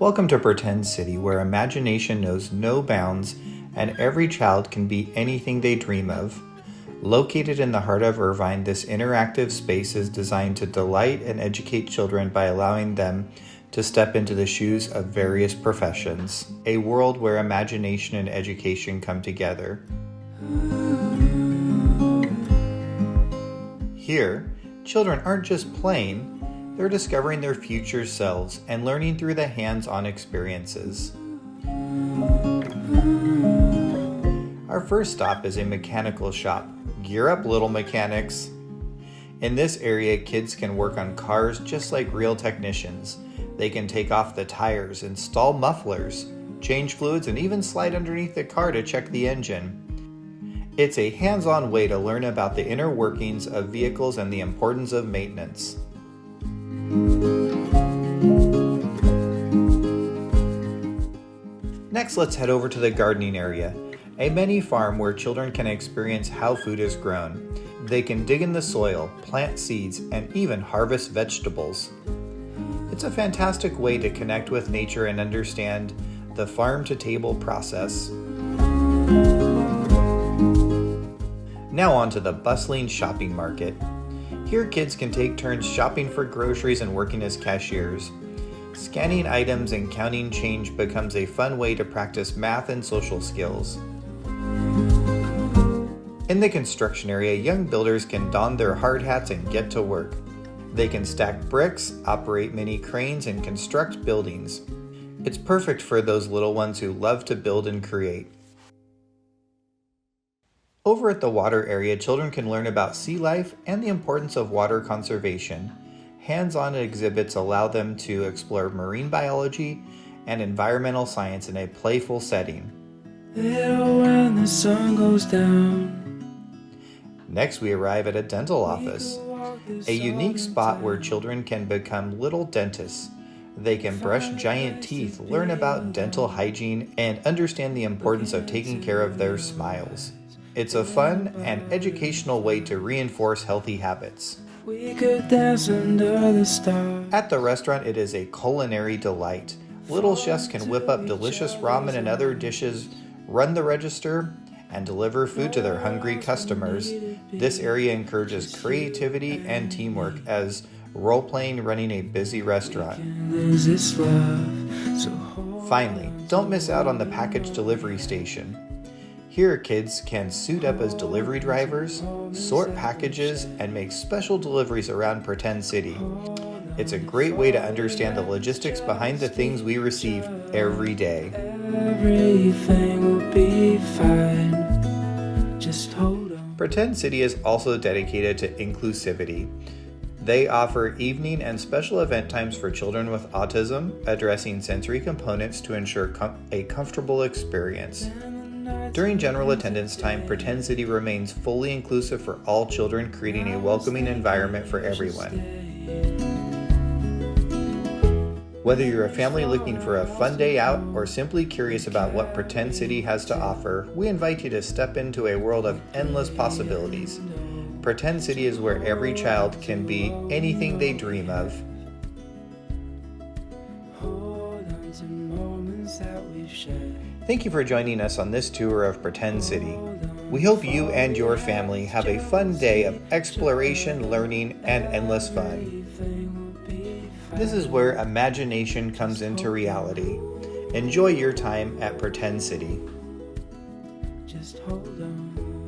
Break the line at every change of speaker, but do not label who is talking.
Welcome to Pretend City, where imagination knows no bounds and every child can be anything they dream of. Located in the heart of Irvine, this interactive space is designed to delight and educate children by allowing them to step into the shoes of various professions. A world where imagination and education come together. Here, children aren't just playing, they're discovering their future selves and learning through the hands-on experiences. Our first stop is a mechanical shop. Gear up, little mechanics. In this area, kids can work on cars just like real technicians. They can take off the tires, install mufflers, change fluids, and even slide underneath the car to check the engine. It's a hands-on way to learn about the inner workings of vehicles and the importance of maintenance. Next, let's head over to the gardening area, a mini farm where children can experience how food is grown. They can dig in the soil, plant seeds, and even harvest vegetables. It's a fantastic way to connect with nature and understand the farm-to-table process. Now on to the bustling shopping market. Here, kids can take turns shopping for groceries and working as cashiers. Scanning items and counting change becomes a fun way to practice math and social skills. In the construction area, young builders can don their hard hats and get to work. They can stack bricks, operate mini cranes, and construct buildings. It's perfect for those little ones who love to build and create. Over at the water area, children can learn about sea life and the importance of water conservation. Hands-on exhibits allow them to explore marine biology and environmental science in a playful setting. When the sun goes down. Next, we arrive at a dental office, a unique spot where children can become little dentists. They can brush giant teeth, learn about dental hygiene, and understand the importance of taking care of their smiles. It's a fun and educational way to reinforce healthy habits. We could dance under the stars. At the restaurant, it is a culinary delight. Little chefs can whip up delicious ramen and other dishes, run the register, and deliver food to their hungry customers. This area encourages creativity and teamwork as role-playing running a busy restaurant. Finally, don't miss out on the package delivery station. Here, kids can suit up as delivery drivers, sort packages, and make special deliveries around Pretend City. It's a great way to understand the logistics behind the things we receive every day. Everything will be fine. Just hold on. Pretend City is also dedicated to inclusivity. They offer evening and special event times for children with autism, addressing sensory components to ensure a comfortable experience. During general attendance time, Pretend City remains fully inclusive for all children, creating a welcoming environment for everyone. Whether you're a family looking for a fun day out or simply curious about what Pretend City has to offer, we invite you to step into a world of endless possibilities. Pretend City is where every child can be anything they dream of. Thank you for joining us on this tour of Pretend City. We hope you and your family have a fun day of exploration, learning, and endless fun. This is where imagination comes into reality. Enjoy your time at Pretend City. Just hold on.